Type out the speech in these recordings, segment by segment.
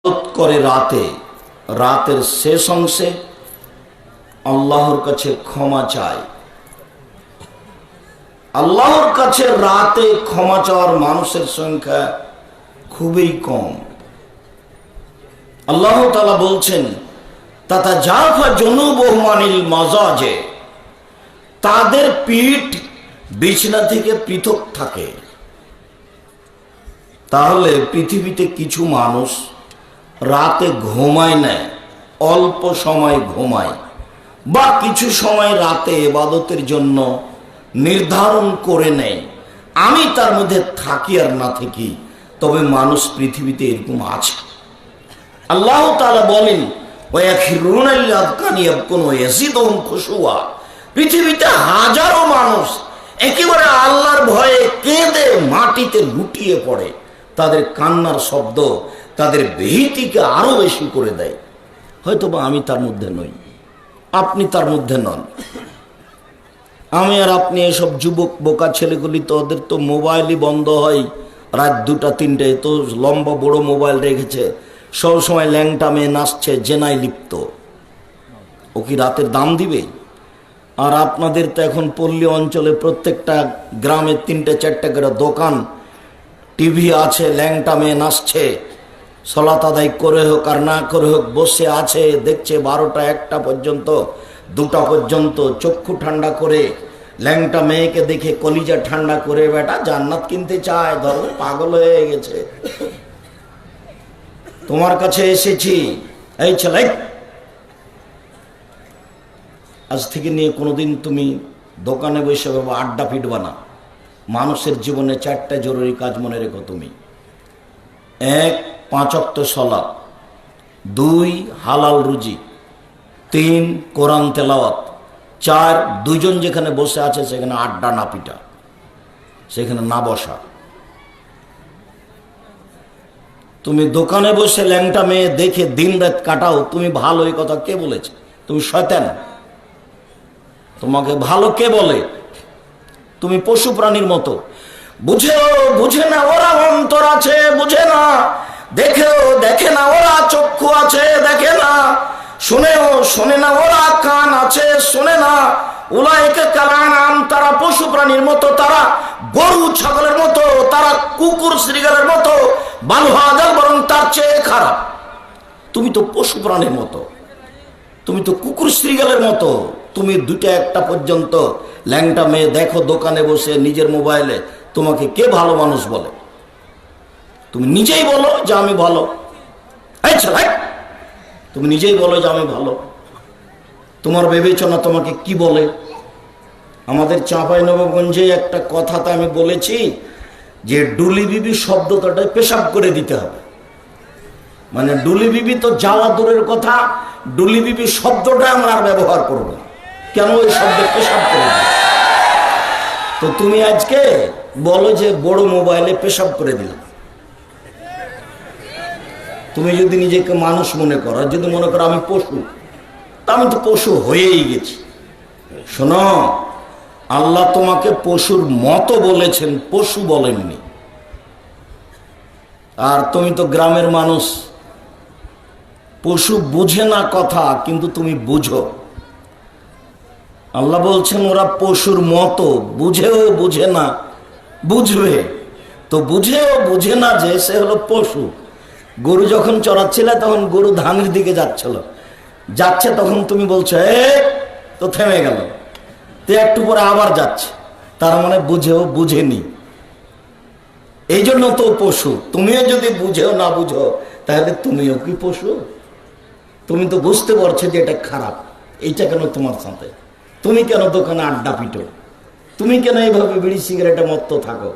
করে রাতে, রাতের শেষ অংশে আল্লাহর কাছে ক্ষমা চায়। আল্লাহর কাছে রাতে ক্ষমা চাওয়ার মানুষের সংখ্যা খুবই কম। আল্লাহ তাআলা বলছেন, তাতাজাফা জুনুবুহুম আনিল মাজাজে, তাদের পিঠ বিছানা থেকে পৃথক থাকে। তাহলে পৃথিবীতে কিছু মানুষ রাতে ঘুমায় না, অল্প সময় ঘুমায়, বা কিছু সময় রাতে ইবাদতের জন্য নির্ধারণ করে নেয়, আমি তার মধ্যে থাকি আর না থাকি, তবে মানুষ পৃথিবীতে এরকম আছে। আল্লাহ তাআলা বলেন, ওয়াখিরুনা লিল আযকানি ইয়াবকুন ওয়া ইয়াজিদুহুম খুশুয়া, পৃথিবীতে হাজারো মানুষ একেবারে আল্লাহর ভয়ে কেঁদে মাটিতে লুটিয়ে পড়ে, তাদের কান্নার শব্দ তাদের ভীতিকে আরো বেশি করে দেয়। হয়তোবা আমি তার মধ্যে নই, আপনি তার মধ্যে নন। আমি আর আপনি এসব যুবক বোকা ছেলেগুলি, তো ওদের তো মোবাইলই বন্ধ হয় রাত 2টা 3টায়, তো লম্বা বড় মোবাইল রেখেছে, সব সময় ল্যাংটা মেয়ে নাচছে, জেনায় লিপ্ত। ও কি রাতের দাম দিবে? আর আপনাদের তো এখন পল্লী অঞ্চলে প্রত্যেকটা গ্রামে 3টে 4টে করে দোকান, টিভি আছে, ল্যাংটা মেয়ে নাচছে, সলাত আদায় করে হোক আর না করে হোক বসে আছে, দেখছে 12টা 1টা পর্যন্ত, 2টা পর্যন্ত, চক্ষু ঠান্ডা করে ল্যাংটা মেয়েকে দেখে কলিজা ঠান্ডা করে বেটা জান্নাত কিনতে চায়, ধর্ম পাগল হয়ে গেছে। তোমার কাছে এসেছি, এই ছেলে, আজ থেকে নিয়ে কোনোদিন তুমি দোকানে বসে বাবা আড্ডা পিটবা না। মানুষের জীবনে 4টা জরুরি কাজ মনে রেখো তুমি। 1, 5 ওয়াক্ত সালাত, 2, হালাল রুজি, 3, কোরআন তেলাওয়াত, 4, দুইজন যেখানে বসে আছে সেখানে আড্ডা না পিটা, সেখানে না বসা। তুমি দোকানে বসে ল্যাংটা মেয়ে দেখে দিন রাত কাটাও, তুমি ভালো, এই কথা কে বলেছে? তুমি শয়তান। তোমাকে ভালো কে বলে? তুমি পশু প্রাণীর মতো, বুঝেও বুঝে না ওরা অন্তর আছে, বুঝে না, দেখেও দেখে না ওরা চক্ষু আছে, দেখে না, শুনেও শোনে না ওরা কান আছে, শোনে না। উলাইকা কালানাম, তারা পশু প্রাণীর মতো, তারা গরু ছাগলের মতো, তারা কুকুর শ্রীগালের মতো, বালহাজাল, বরং তার চেয়ে খারাপ। তুমি তো পশু প্রাণীর মতো, তুমি তো কুকুর শ্রীগালের মতো। তুমি 2টা 1টা পর্যন্ত ল্যাংটা মেয়ে দেখো দোকানে বসে নিজের মোবাইলে, তোমাকে কে ভালো মানুষ বলে? তুমি নিজেই বলো যে আমি ভালো। এই ছেলে, তুমি নিজেই বলো যে আমি ভালো। তোমার বিবেচনা তোমাকে কি বলে? আমাদের চাঁপাইনবাবগঞ্জে একটা কথাতে আমি বলেছি যে ডুলি বিবি শব্দটাই পেশাব করে দিতে হবে। মানে ডুলি বিবি তো যাওয়া দূরের কথা, ডুলি বিবি শব্দটা আমরা আর ব্যবহার করব না। কেন? ওই শব্দে পেশাব করে দিই। তো তুমি আজকে বলো যে বড় মোবাইলে পেশাব করে দিলাম। তুমি যদি নিজেকে মানুষ মনে করো, যদি মনে করো আমি পশু, তা আমি তো পশু হয়েই গেছি। শোনো, আল্লাহ তোমাকে পশুর মতো বলেছেন, পশু বলেননি। আর তুমি তো গ্রামের মানুষ, পশু বুঝে না কথা, কিন্তু তুমি বুঝো। আল্লাহ বলছেন ওরা পশুর মতো, বুঝেও বুঝে না, বুঝবে তো বুঝেও বুঝে না যে সে হলো পশু। গরু যখন চড়াচ্ছিলে তখন গরু ধানের দিকে যাচ্ছে, তখন তুমি বলছো এ, তো থেমে গেল, তো একটু পরে আবার যাচ্ছে, তার মানে বুঝেও বুঝেনি। এই জন্য তো পশু। তুমিও যদি বুঝেও না বুঝো, তাহলে তুমিও কি পশু? তুমি তো বুঝতে পারছো যে এটা খারাপ, এইটা কেন তোমার সাথে? তুমি কেন দোকানে আড্ডা পিটো? তুমি কেন এইভাবে বিড়ি সিগারেটে মত্ত থাকো?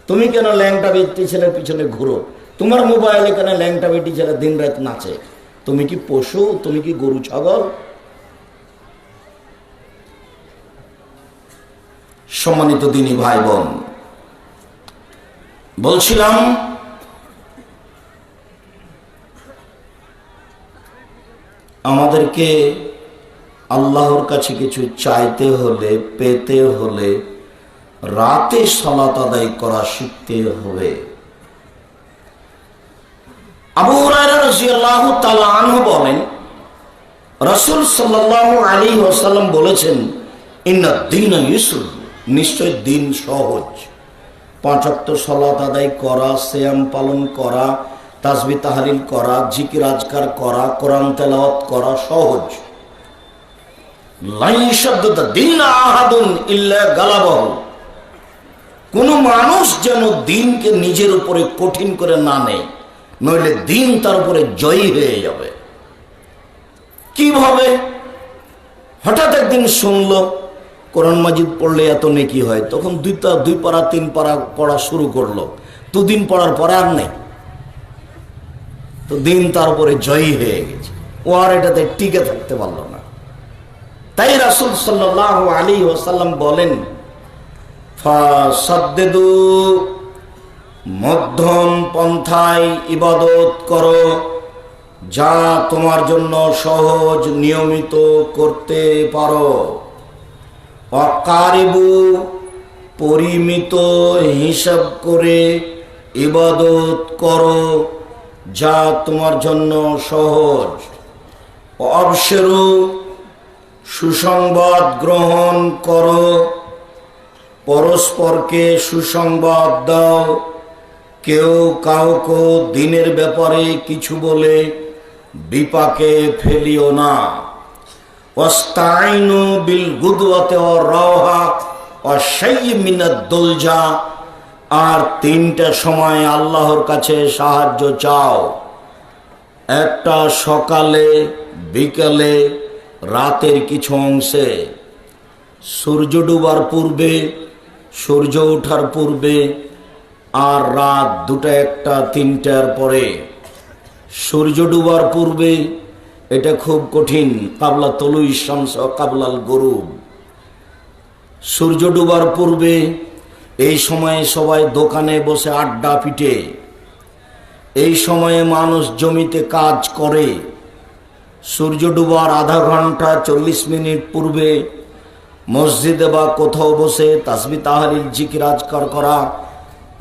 তুমি কেন ল্যাংটা বেটি ছেলের পিছনে ঘুরো? তোমার মোবাইলে কেন ল্যাংটা বেটি ছেলে দিন রাত নাচে? তুমি কি পশু? তুমি কি গরু ছাগল? সম্মানিত দিনী ভাই বোন, বলছিলাম আমাদেরকে আল্লাহর কাছে কিছু চাইতে হলে, পেতে হলে রাতে সালাত আদায় করা শিখতে হবে। আবু হুরায়রা রাদিয়াল্লাহু রাসূল সাল্লাল্লাহু আলাইহি ওয়াসাল্লাম বলেছেন, ইন্না দীনা ইউসর, নিশ্চয় দিন সহজ। 5 ওয়াক্ত সালাত আদায় করা, সিয়াম পালন করা, তাসবিহ তাহলিল করা, জিকির আজকার করা, কোরআন তেলাওয়াত করা সহজ। লা ইয়াশাদ্দু দীনা আহাদুন ইল্লা গালাবাহু, কোন মানুষ যেন দিনকে নিজের উপরে কঠিন করে না নেয়, নইলে দিন তার উপরে জয়ী হয়ে যাবে। কিভাবে? হঠাৎ একদিন শুনলো কোরআন মাজিদ পড়লে এত নেকি হয়, তখন 2 পারা 3 পারা পড়া শুরু করলো, 2 দিন পড়ার পরে আর নেই, তো দিন তার উপরে জয়ী হয়ে গেছে, ও আর এটাতে টিকে থাকতে পারলো না। তাই রাসূল সাল্লাল্লাহু আলাইহি ওয়াসাল্লাম বলেন, ফাসাদ্দিদু, মধ্যম পন্থায় ইবাদত করো, যা তোমার জন্য সহজ, নিয়মিত করতে পারো। অকারিবু, পরিমিত হিসাব করে ইবাদত করো, যা তোমার জন্য সহজ। অবসরু, সুসংবাদ গ্রহণ করো, পরস্পরকে সুসংবাদ দাও, কেউ কাউকে দিনের ব্যাপারে কিছু বলে বিপাকে ফেলিও না। ওয়াস্তাইনু বিল গুদওয়াতি ওয়ার রাওহা ওয়া শাইয়্যিন মিনাদ দুলজা, আর 3টা সময় আল্লাহর কাছে সাহায্য চাও, একটা সকালে, বিকালে, রাতের কিছু অংশে। সূর্য ডুবার পূর্বে, সূর্য ওঠার পূর্বে, আর রাত 2টা, 1টা, 3টার পরে। সূর্য ডুবার পূর্বে এটা খুব কঠিন, কাবলা তলুই শামস কাবলাল গরুব। সূর্য ডুবার পূর্বে এই সময়ে সবাই দোকানে বসে আড্ডা পিটে, এই সময়ে মানুষ জমিতে কাজ করে। সূর্য ডুবার আধা ঘন্টা 40 মিনিট পূর্বে মসজিদে বা কোথাও বসে তাসবিহ তাহলিল জিকির আজকার করা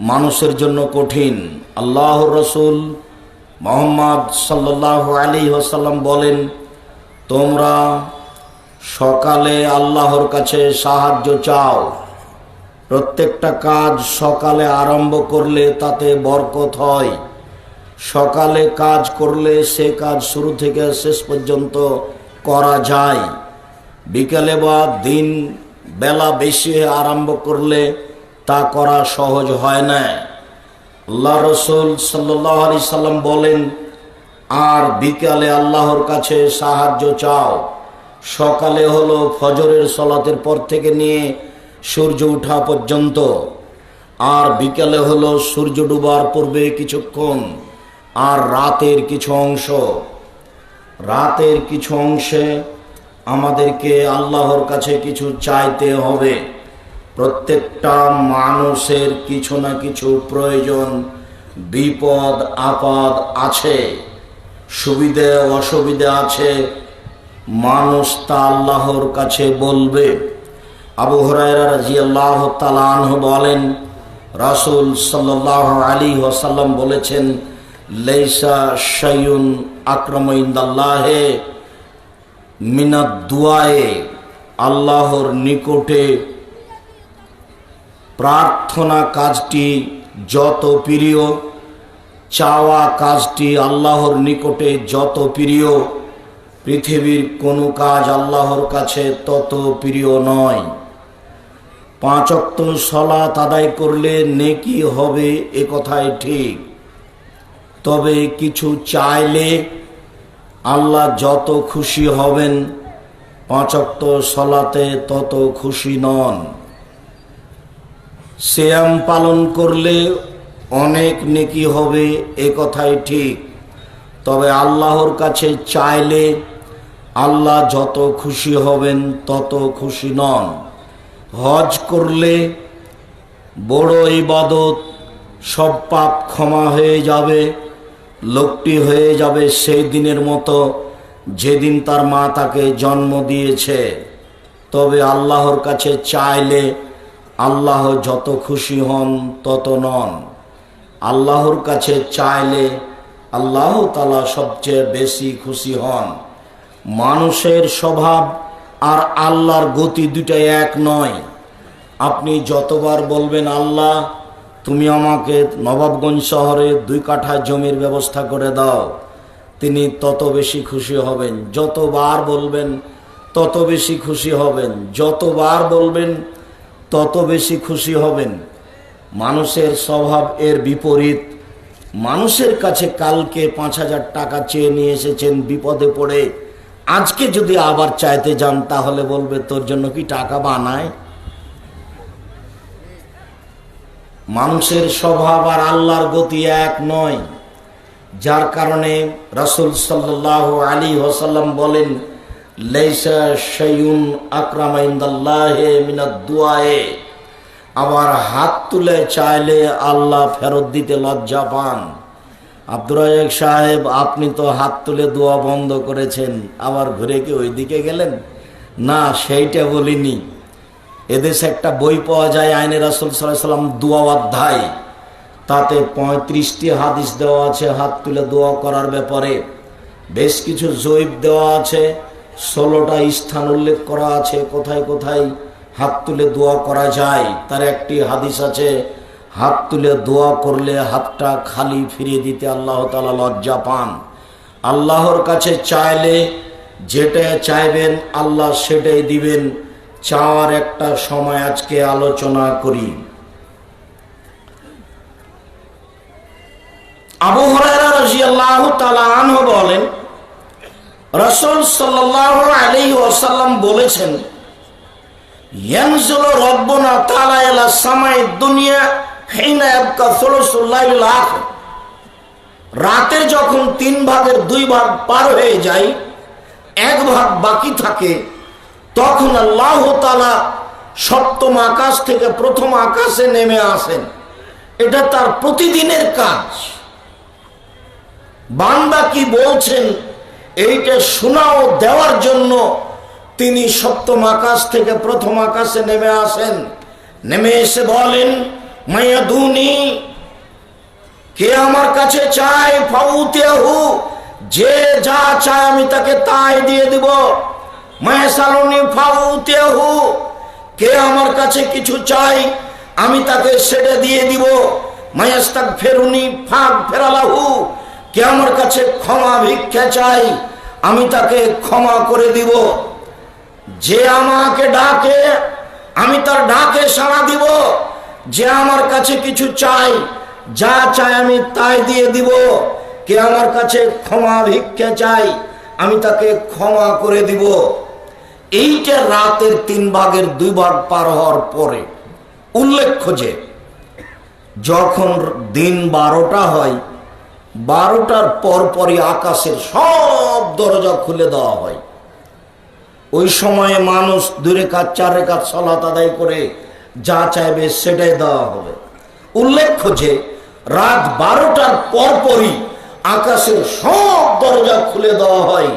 মানুষের জন্য কঠিন। আল্লাহর রাসূল মুহাম্মদ সাল্লাল্লাহু আলাইহি ওয়াসাল্লাম বলেন, তোমরা সকালে আল্লাহর কাছে সাহায্য চাও। প্রত্যেকটা কাজ সকালে আরম্ভ করলে তাতে বরকত হয়। সকালে কাজ করলে সে কাজ শুরু থেকে শেষ পর্যন্ত করা যায়। বিকালে বা দিন বেলা বেশি আরম্ভ করলে তা করা সহজ হয় না। আল্লাহ রাসূল সাল্লাল্লাহু আলাইহি সাল্লাম বলেন, আর বিকালে আল্লাহর কাছে সাহায্য চাও। সকালে হলো ফজরের সালাতের পর থেকে নিয়ে সূর্য ওঠা পর্যন্ত, আর বিকালে হলো সূর্য ডুবার পূর্বে কিছুক্ষণ, আর রাতের কিছু অংশ। রাতের কিছু অংশে আমাদেরকে আল্লাহর কাছে কিছু চাইতে হবে। প্রত্যেকটা মানুষের কিছু না কিছু প্রয়োজন, বিপদ আপদ আছে, সুবিধে অসুবিধা আছে, মানুষ তা আল্লাহর কাছে বলবে। আবু হুরায়রা রাদিয়াল্লাহু তাআলা আনহু বলেন, রাসূল সাল্লাল্লাহু আলাইহি ওয়াসাল্লাম বলেছেন, লাইসা শাইউন আকরামু ইনদাল্লাহি মিনাদ দুআয়ে, আল্লাহর নিকটে প্রার্থনা কাজটি যত প্রিয়, চাওয়া কাজটি আল্লাহর নিকটে যত প্রিয়, পৃথিবীর কোনো কাজ আল্লাহর কাছে তত প্রিয় নয়। 5 ওয়াক্ত সালাত আদায় করলে নেকি হবে, এ কথাই ঠিক। তবে কিছু চাইলে আল্লাহ যত খুশি হবেন, 5 ওয়াক্ত সালাতে তত খুশি নন। সিয়াম পালন করলে অনেক নেকি হবে, এ কথাই ঠিক। তবে আল্লাহর কাছে চাইলে আল্লাহ যত খুশি হবেন তত খুশি নন। হজ করলে বড় ইবাদত, সব পাপ ক্ষমা হয়ে যাবে, লোকটি হয়ে যাবে সেই দিনের মতো যেদিন তার মা তাকে জন্ম দিয়েছে। তবে আল্লাহর কাছে চাইলে আল্লাহ যত খুশি হন তত নন। আল্লাহর কাছে চাইলে আল্লাহ তাআলা সবচেয়ে বেশি খুশি হন। মানুষের স্বভাব আর আল্লাহর গতি দুটাই এক নয়। আপনি যতবার বলবেন আল্লাহ তুমি আমাকে নবাবগঞ্জ শহরে 2 কাঠা জমির ব্যবস্থা করে দাও, তিনি তত বেশি খুশি হবেন। যতবার বলবেন তত বেশি খুশি হবেন, যতবার বলবেন তত বেশি খুশি হবেন। মানুষের স্বভাব এর বিপরীত। মানুষের কাছে কালকে 5,000 টাকা চেয়ে নিয়ে এসেছেন বিপদে পড়ে, আজকে যদি আবার চাইতে যান তাহলে বলবে তোর জন্য কি টাকা বানায়? মানুষের স্বভাব আর আল্লাহর গতি এক নয়, যার কারণে রাসূল সাল্লাল্লাহু আলাইহি ওয়াসাল্লাম বলেন লাইসা শাইউন আকরামা ইনদাল্লাহি মিনাদ দুআয়ে। আবার হাত তুলে চাইলে আল্লাহ ফেরত দিতে লজ্জা পান। আব্দুর রাজ্জাক সাহেব, আপনি তো হাত তুলে দোয়া বন্ধ করেছেন, আবার ঘুরে কি ওই দিকে গেলেন? না, সেইটা বলিনি। এদেশে একটা বই পাওয়া যায় আইনে রাসূল সাল্লাল্লাহু আলাইহি ওয়াসাল্লাম দোয়া অধ্যায়, তাতে 35টি হাদিস দেওয়া আছে হাত তুলে দোয়া করার ব্যাপারে। বেশ কিছু জয়ীফ দেওয়া আছে, 16টা স্থান উল্লেখ করা আছে কোথায় কোথায় হাত তুলে দোয়া করা যায়। তার একটি হাদিস আছে হাত তুলে দোয়া করলে হাতটা খালি ফিরিয়ে দিতে আল্লাহ তাআলা লজ্জা পান। আল্লাহর কাছে চাইলে যেটা চাইবেন আল্লাহ সেটাই দিবেন। চাওয়ার একটা সময় আজকে আলোচনা করি। আবু হুরায়রা রাদিয়াল্লাহু তাআলা আনহু বলেন রাসূল সাল্লাল্লাহু আলাইহি ওয়াসাল্লাম বলেছেন ইয়ানজিলু রাব্বুনা তাআলা ইলা সামাইদ দুনিয়া হিনা ইয়াবকা সুলুসুল লাইলিল আখির। রাতের যখন 3 ভাগের 2 ভাগ পার হয়ে যায়, 1 ভাগ বাকি থাকে, তখন আল্লাহ তাআলা সপ্তম আকাশ থেকে প্রথম আকাশে নেমে আসেন। এটা তার প্রতিদিনের কাজ। বান্দা কি বলছেন এইটা শোনাও দেওয়ার জন্য তিনি সপ্তম আকাশ থেকে প্রথম আকাশে নেমে আসেন। নেমে এসে বলেন মায়াদুনি, কে আমার কাছে চায় ফাউতিয়াহু, যে যা চায় আমি তাকে তাই দিয়ে দিব। মায়াসালুনি ফাউতিয়াহু, কে আমার কাছে কিছু চাই আমি তাকে সেটা দিয়ে দিব। মায়াস্তাগফিরুনি ফাগফিরালাহু, কে আমার কাছে ক্ষমা ভিক্ষা চাই আমি তাকে ক্ষমা করে দিব। যে আমাকে ডাকে আমি তার ডাকে সাড়া দিব। যে আমার কাছে কিছু চাই, যা চাই আমি তাই দিয়ে দিব। কে আমার কাছে ক্ষমা ভিক্ষা চাই আমি তাকে ক্ষমা করে দিব। এইটা রাতের 3 ভাগের 2 ভাগ পার হওয়ার পরে। উল্লেখ্য যে যখন দিন 12টা হয়, 12টার পরপরই আকাশের সব দরজা খুলে দেওয়া হয়। ওই সময়ে মানুষ 2 রাকাত 4 রাকাত সালাত আদায় করে যা চাইবে সেটাই দেওয়া হবে। উল্লেখ্য যে রাত 12টার পরপরই আকাশের সব দরজা খুলে দেওয়া হয়।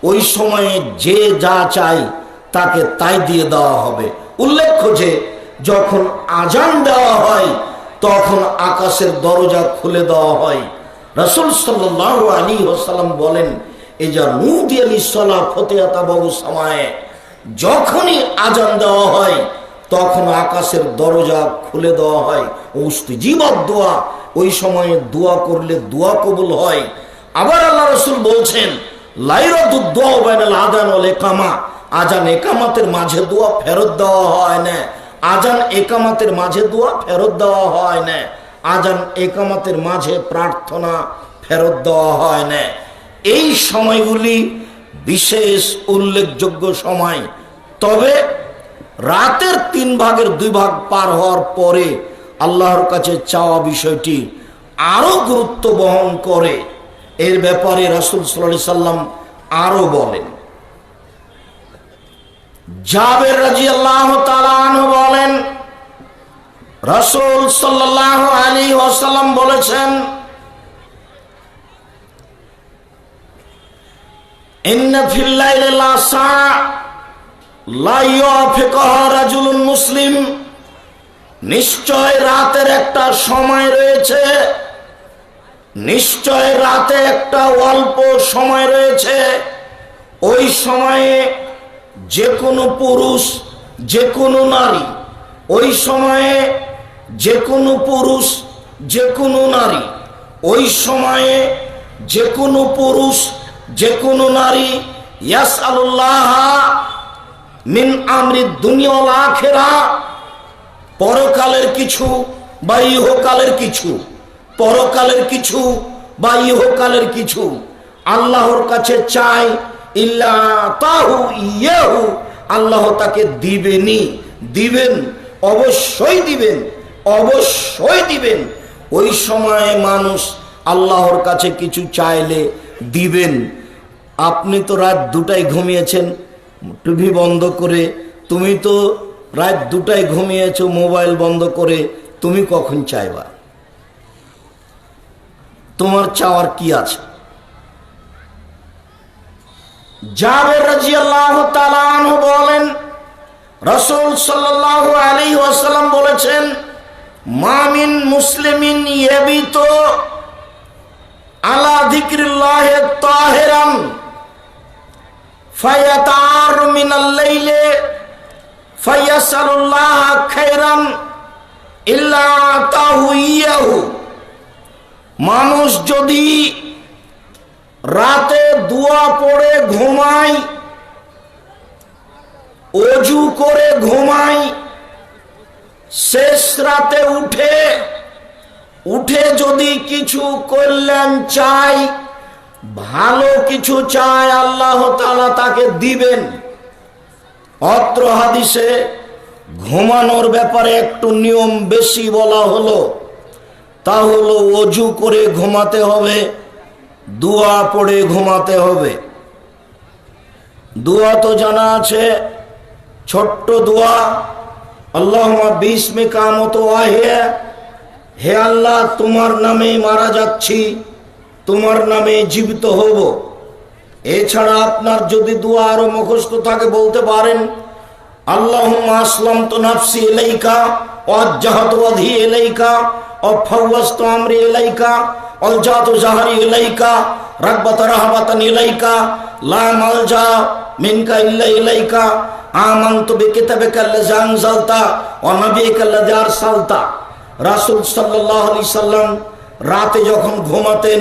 ওই সময়ে যে যা চায় তাকে তাই দিয়ে দেওয়া হবে। উল্লেখ্য যে যখন আজান দেওয়া হয় তখন আকাশের দরজা খুলে দেওয়া হয়। রাসূল সাল্লাল্লাহু আলাইহি ওয়াসাল্লাম বলেন এজা নুদিয়া লিসসালা ফতিহাতা বাবু সামায়ে, যখনই আজান দেওয়া হয় তখন আকাশের দরজা খুলে দেওয়া হয়। উস্তিজিবাত দোয়া, ওই সময়ে দোয়া করলে দোয়া কবুল হয়। আবার আল্লাহ রাসূল বলছেন লাইরাদুদ দুআ বাইনাল আযান ওয়াল ইকামা, আজান একামাতের মাঝে দোয়া ফেরত দেওয়া হয় না। আজান একামাতের মাঝে দোয়া ফেরত দেওয়া হয় না। আজান একামাতের মাঝে প্রার্থনা ফেরত দেওয়া হয় না। এই সময়গুলি বিশেষ উল্লেখযোগ্য সময়। তবে রাতের 3 ভাগের 2 ভাগ পার হওয়ার পরে আল্লাহর কাছে চাওয়া বিষয়টি আরো গুরুত্ব বহন করে। এর ব্যাপারে রাসূল সাল্লাল্লাহু আলাইহি সাল্লাম আরো বলেন। জাবের রাদিয়াল্লাহু তাআলা আনহু বলেন রাসূল সাল্লাল্লাহু আলাইহি ওয়াসাল্লাম বলেছেন ইন্না ফিল লাইলি লাসা লা ইয়াফিকুহা রাজুলুন মুসলিম, নিশ্চয় রাতের একটা সময় রয়েছে, নিশ্চয় রাতে একটা অল্প সময় রয়েছে ওই সময়ে যে কোনো পুরুষ যে কোনো নারী, ওই সময়ে যে কোনো পুরুষ যে কোনো নারী, ওই সময়ে যে কোনো পুরুষ যে কোনো নারী ইয়াসআলুল্লাহ মিন আমরি দুনিয়া ওয়াল আখিরাহ, পরকালের কিছু বা ইহকালের কিছু, পরকালের কিছু বা ইহকালের কিছু আল্লাহর কাছে চাই, ইল্লা তাহু ইয়াহু, আল্লাহ তাকে দিবেনই, দিবেন, অবশ্যই দিবেন, অবশ্যই দিবেন। ওই সময়ে মানুষ আল্লাহর কাছে কিছু চাইলে দিবেন। আপনি তো রাত 2টায় ঘুমিয়েছেন টিভি বন্ধ করে, তুমি তো রাত 2টায় ঘুমিয়েছো মোবাইল বন্ধ করে, তুমি কখন চাইবা? তোমার চাওয়ার কি আছে? জাবের রাদিয়াল্লাহু তাআলা আনহু বলেন, রাসূল সাল্লাল্লাহু আলাইহি ওয়াসাল্লাম বলেছেন, মা মিন মুসলিমিন ইয়াবিতু আলা যিকরিল্লাহি তাহিরান ফায়াতার মিনাল লাইলি ফায়াসালুল্লাহ খাইরান ইল্লা আতাহু ইয়াহু। মানুষ যদি রাতে দোয়া পড়ে ঘুমায়, অজু করে ঘুমায়, শেষ রাতে উঠে যদি কিছু কল্যাণ চাই, ভালো কিছু চায়, আল্লাহ তাআলা তাকে দিবেন। অত্র হাদিসে ঘুমানোর ব্যাপারে একটু নিয়ম বেশি বলা হলো, তা হলো অজু করে ঘুমাতে হবে, দোয়া পড়ে ঘুমাতে হবে। দোয়া তো জানা আছে, ছোট্ট দোয়া, আল্লাহুম্মা বিসমিকা আমুতু ওয়া আহইয়া, হে আল্লাহ তোমার নামে মারা যাচ্ছি, তোমার নামে জীবিত হব। এছাড়া আপনার যদি দোয়া আরো মুখস্থ থাকে বলতে পারেন, আল্লাহুম্মা আসলামতু নাফসি ইলাইকা ওয়াজ্জাহতু ওয়াজহি ইলাইকা ওয়া ফাওয়াজতু আমরি ইলাইকা আলজাতু জাহরি ইলাইকা রাগবাতা রাহবাতান ইলাইকা লা মালজা মিনকা ইল্লা ইলাইকা আমানতু বিকিতাবিকা আল্লাযী আনজালতা ওয়া নাবিয়িকা আল্লাযী আরসালতা। রাসূল সাল্লাল্লাহু আলাইহি সাল্লাম রাতে যখন ঘুমাতেন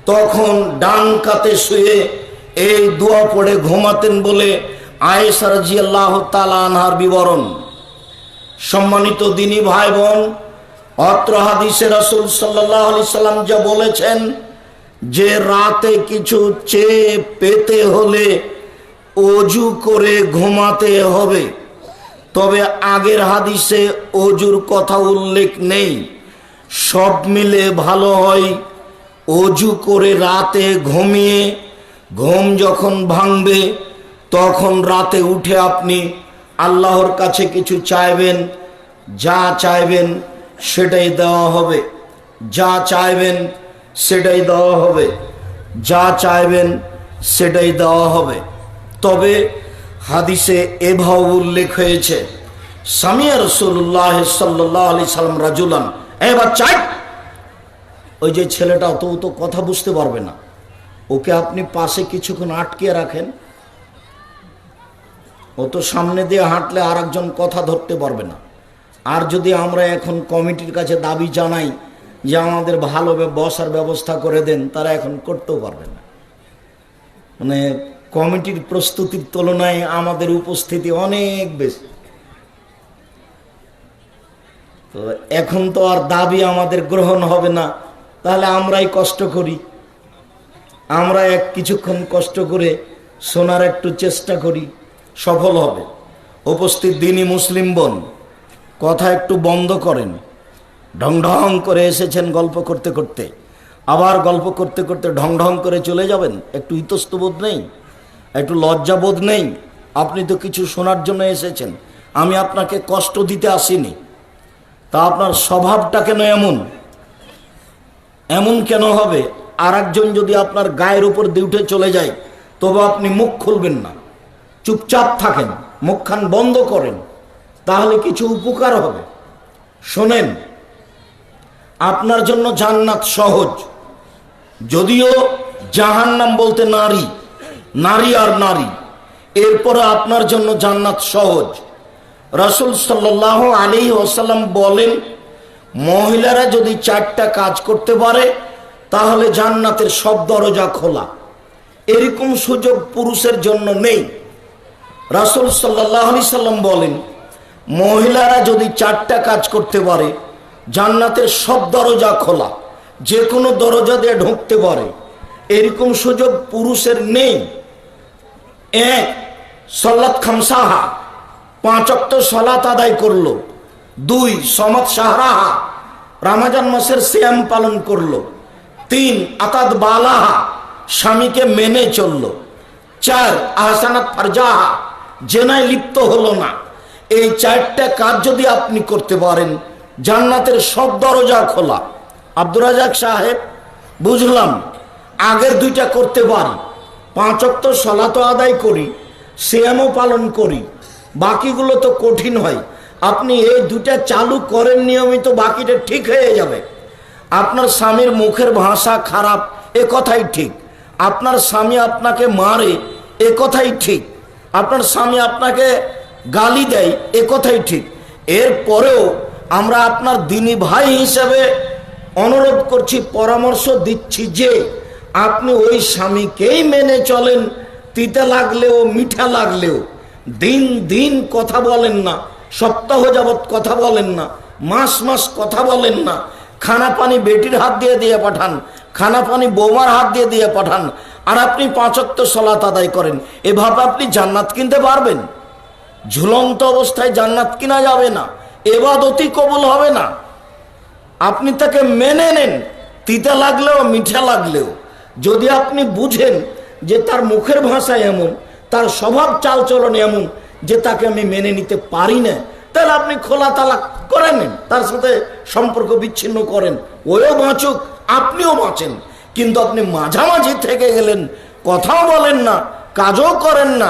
তখন ডান কাতে শুয়ে এই দোয়া পড়ে ঘুমাতেন বলে আয়েশা রাদিয়াল্লাহু তাআলা আনহার বিবরণ। সম্মানিত দ্বীনী ভাই বোন, অত্র হাদিসে রাসূল সাল্লাল্লাহু আলাইহি সাল্লাম যা বলেছেন যে রাতে কিছু চেয়ে পেতে হলে অজু করে ঘুমাতে হবে, তবে আগের হাদিসে অজুর কথা উল্লেখ নেই। সব মিলে ভালো হয় অজু করে রাতে ঘুমিয়ে ঘুম যখন ভাঙবে তখন রাতে উঠে আপনি আল্লাহর কাছে কিছু চাইবেন, যা চাইবেন সেটাই দেওয়া হবে, যা চাইবেন সেটাই দেওয়া হবে, যা চাইবেন সেটাই দেওয়া হবে। তবে হাদিসে এভাবে উল্লেখ হয়েছে, সামিয়া রাসূলুল্লাহ সাল্লাল্লাহু আলাইহি সাল্লাম রাজুলান, এবার চাই। ওই যে ছেলেটা তো কথা বুঝতে পারবে না, ওকে আপনি পাশে কিছুক্ষণ আটকে রাখেন, ও তো সামনে দিয়ে হাঁটলে আর একজন কথা ধরতে পারবে না। আর যদি আমরা এখন কমিটির কাছে দাবি জানাই যে আমাদের ভালোভাবে বসার ব্যবস্থা করে দেন, তারা এখন করতেও পারবে না। মানে কমিটির প্রস্তুতির তুলনায় আমাদের উপস্থিতি অনেক বেশি। তো এখন তো আর দাবি আমাদের গ্রহণ হবে না, তাহলে আমরাই কষ্ট করি, আমরা কিছুক্ষণ কষ্ট করে শোনার একটু চেষ্টা করি, সফল হবে। উপস্থিত দ্বীনী মুসলিম বোন, কথা একটু বন্ধ করেন। ঢং ঢং করে এসেছেন গল্প করতে করতে, আবার গল্প করতে করতে ঢং ঢং করে চলে যাবেন। একটু ইতস্তবোধ নেই, একটু লজ্জাবোধ নেই? আপনি তো কিছু শোনার জন্য এসেছেন, আমি আপনাকে কষ্ট দিতে আসিনি। তা আপনার স্বভাবটা কেন এমন কেন হবে? আর একজন যদি আপনার গায়ের উপর দিয়ে উঠে চলে যায় তবে আপনি মুখ খুলবেন না, চুপচাপ থাকেন, মুখখান বন্ধ করেন, তাহলে কিছু উপকার হবে। শোনেন, আপনার জন্য জান্নাত সহজ, যদিও জাহান্নাম বলতে নারী আর নারী, এরপরে আপনার জন্য জান্নাত সহজ। রাসূল সাল্লাল্লাহু আলাইহি ওয়াসাল্লাম বলেন, মহিলারা যদি 4টা কাজ করতে পারে তাহলে জান্নাতের সব দরজা খোলা। এরকম সুযোগ পুরুষের জন্য নেই। রাসূল সাল্লাল্লাহু আলাইহি সাল্লাম বলেন, মহিলারা যদি 4টা কাজ করতে পারে জান্নাতের সব দরজা খোলা, যে কোনো দরজা দিয়ে ঢুকতে পারে। এরকম সুযোগ পুরুষের নেই। 1, সলাত খামসাহা, 5 ওয়াক্ত সালাত আদায় করলো। 2, সমাত শাহরাহা, রমজান মাসের সিয়াম পালন করলো। 3, আতাদ বালাহা, স্বামীকে মেনে চললো। 4, আহসানাত ফারজাহা, জেনায় লিপ্ত হলো না। এই 4টা কাজ যদি আপনি করতে পারেন জান্নাতের সব দরজা খোলা। আব্দুর রাজাক সাহেব, বুঝলাম আগের 2টা করতে পারি, 5 ওয়াক্ত সালাত আদায় করি, সিয়ামও পালন করি, বাকিগুলো তো কঠিন হয়। আপনি এই 2টা চালু করেন নিয়মিত, বাকিটা ঠিক হয়ে যাবে। আপনার স্বামীর মুখের ভাষা খারাপ, এ কথাই ঠিক। আপনার স্বামী আপনাকে মারে, এ কথাই ঠিক। আপনার স্বামী আপনাকে গালি দেয়, এ কথাই ঠিক। এরপরেও আমরা আপনার দিনী ভাই হিসেবে অনুরোধ করছি, পরামর্শ দিচ্ছি যে আপনি ওই স্বামীকেই মেনে চলেন। তিতা লাগলেও মিঠা লাগলেও দিন দিন কথা বলেন না, সপ্তাহ যাবৎ কথা বলেন না, মাস মাস কথা বলেন না। খানা পানি বেটির হাত দিয়ে দিয়ে পাঠান, খানা পানি বৌমার হাত দিয়ে দিয়ে পাঠান, আর আপনি 5 ওয়াক্ত সালাত আদায় করেন। এভাবে আপনি জান্নাত কিনতে পারবেন? ঝুলন্ত অবস্থায় জান্নাত কিনা যাবে না, ইবাদতই কবুল হবে না। আপনি তাকে মেনে নেন, তিতা লাগলেও মিঠা লাগলেও। যদি আপনি বুঝেন যে তার মুখের ভাষা এমন, তার স্বভাব চালচলন এমন যে তাকে আমি মেনে নিতে পারি না, তাহলে আপনি খোলা তালাক করে নেন, তার সাথে সম্পর্ক বিচ্ছিন্ন করেন। ওও বাঁচুক, আপনিও বাঁচেন। কিন্তু আপনি মাঝামাঝি থেকে গেলেন, কথাও বলেন না, কাজও করেন না,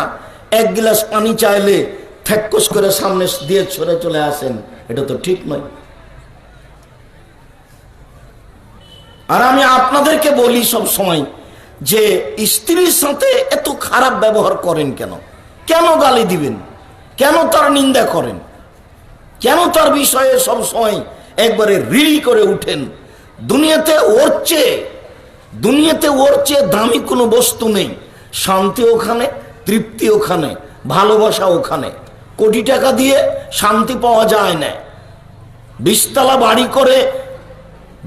1 গ্লাস পানি চাইলে ঠেক্কস করে সামনে দিয়ে সরে চলে আসেন, এটা তো ঠিক নয়। আর আমি আপনাদেরকে বলি সব সময় যে স্ত্রীর সাথে এত খারাপ ব্যবহার করেন কেন? কেন গালি দিবেন? কেন তার নিন্দা করেন? কেন তার বিষয়ে সব সময় একবারে রিলি করে উঠেন? দুনিয়াতে ওর চেয়ে দামি কোনো বস্তু নেই। শান্তি ওখানে, তৃপ্তি ওখানে, ভালোবাসা ওখানে। কোটি টাকা দিয়ে শান্তি পাওয়া যায় না। 20 তলা বাড়ি করে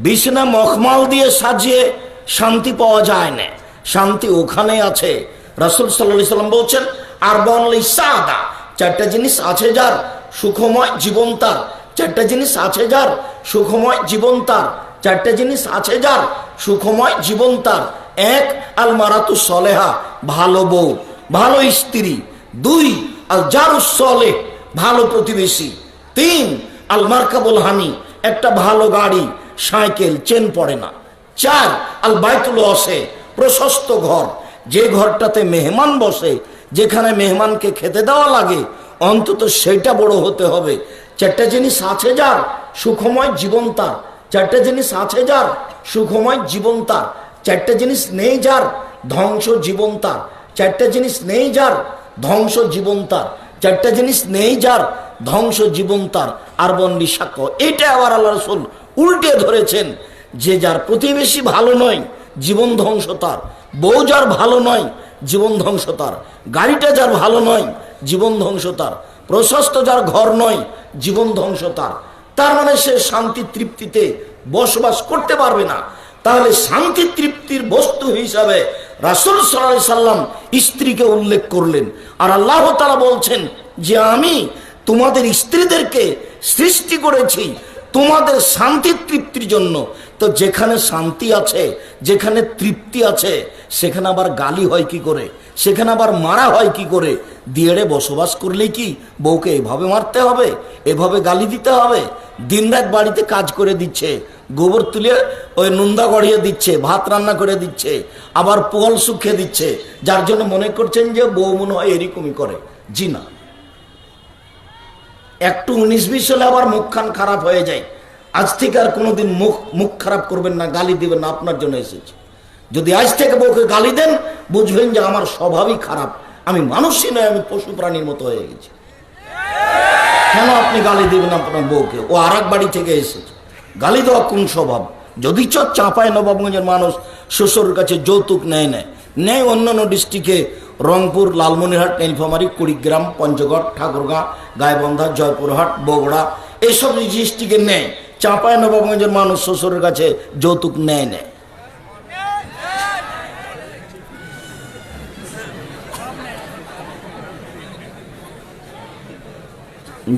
বিছানা মখমাল দিয়ে সাজিয়ে শান্তি পাওয়া যায় না। শান্তি ওখানে আছে। রাসূল সাল্লাল্লাহু আলাইহি সাল্লাম বলছেন, আরবাউন লিসাদা, 4টা জিনিস আছে যার সুখময় জীবন তার। 4টা জিনিস আছে যার সুখময় জীবন তার। 4টা জিনিস আছে যার সুখময় জীবন তার। 1, আল মারাতু সলেহা, ভালো বউ, ভালো স্ত্রী। 2, আল জারুস সলেহ, ভালো প্রতিবেশী। 3, আল মারকাবুল হানি, একটা ভালো গাড়ি, সাইকেল, চেন পড়ে না। 4, আল বাইতুল ওয়াসে, প্রশস্ত ঘর, যে ঘরটাতে মেহমান বসে, যেখানে মেহমানকে খেতে দেওয়া লাগে, অন্তত সেটা বড় হতে হবে। 4টা জিনিস আছে যার সুখময় জীবন তার। 4টা জিনিস আছে যার সুখময় জীবন তার। 4টা জিনিস নেই যার ধ্বংস জীবন তার। 4টা জিনিস নেই যার ধ্বংস জীবন তার। 4টা জিনিস নেই যার ধ্বংস জীবন তার। আর বন্দি সাক্ষ্য, এটা আবার আল্লাহ রাসূল উল্টে ধরেছেন যে যার প্রতিবেশী ভালো নয়, জীবন ধ্বংস তার। বউ যার ভালো নয়, জীবন ধ্বংস তার। গাড়িটা যার ভালো নয়, জীবন ধ্বংস তার। প্রশস্ত যার ঘর নয়, জীবন ধ্বংস তার। তার মানে সে শান্তি তৃপ্তিতে বসবাস করতে পারবে না। তাহলে শান্তি তৃপ্তির বস্তু হিসাবে রাসূল সাল্লাল্লাহু আলাইহি সাল্লাম স্ত্রীকে উল্লেখ করলেন। আর আল্লাহ তাআলা বলছেন যে আমি তোমাদের স্ত্রীদেরকে সৃষ্টি করেছি তোমাদের শান্তি তৃপ্তির জন্য। তো যেখানে শান্তি আছে, যেখানে তৃপ্তি আছে, সেখানে আবার গালি হয় কি করে? সেখানে আবার মারা হয় কি করে? দিয়েড়ে বসবাস করলে কি বউকে এভাবে মারতে হবে, এভাবে গালি দিতে হবে? দিনরাত বাড়িতে কাজ করে দিচ্ছে, গোবর তুলে ওই নুন্দা গড়িয়ে দিচ্ছে, ভাত রান্না করে দিচ্ছে, আবার পোয়াল শুকিয়ে দিচ্ছে, যার জন্য মনে করছেন যে বউ মনে হয় এরকমই করে। জি না, একটু 19-20 হলে আবার মুখখান খারাপ হয়ে যায়। আজ থেকে আর কোনোদিন মুখ খারাপ করবেন না, গালি দিবেন না, আপনার জন্য এসেছে। যদি আজ থেকে বউকে গালি দেন, বুঝবেন যে আমার স্বভাবই খারাপ, আমি মানুষই নয়, আমি পশু প্রাণীর মতো হয়ে গেছি। কেন আপনি গালি দিবেন আপনার বউকে? ও আর এক বাড়ি থেকে এসেছে। গালি দেওয়া কোন স্বভাব? যদি চাঁপাই নবাবগঞ্জের মানুষ শ্বশুরের কাছে যৌতুক নেয় অন্যান্য ডিস্ট্রিক্টে রংপুর, লালমনিরহাট, নীলফামারী, কুড়িগ্রাম, পঞ্চগড়, ঠাকুরগাঁ, গাইবান্ধা, জয়পুরহাট, বগুড়া এইসব ডিস্ট্রিক্টে নেয়। চাঁপাই নবাবগঞ্জের মানুষ শ্বশুরের কাছে যৌতুক নেয়।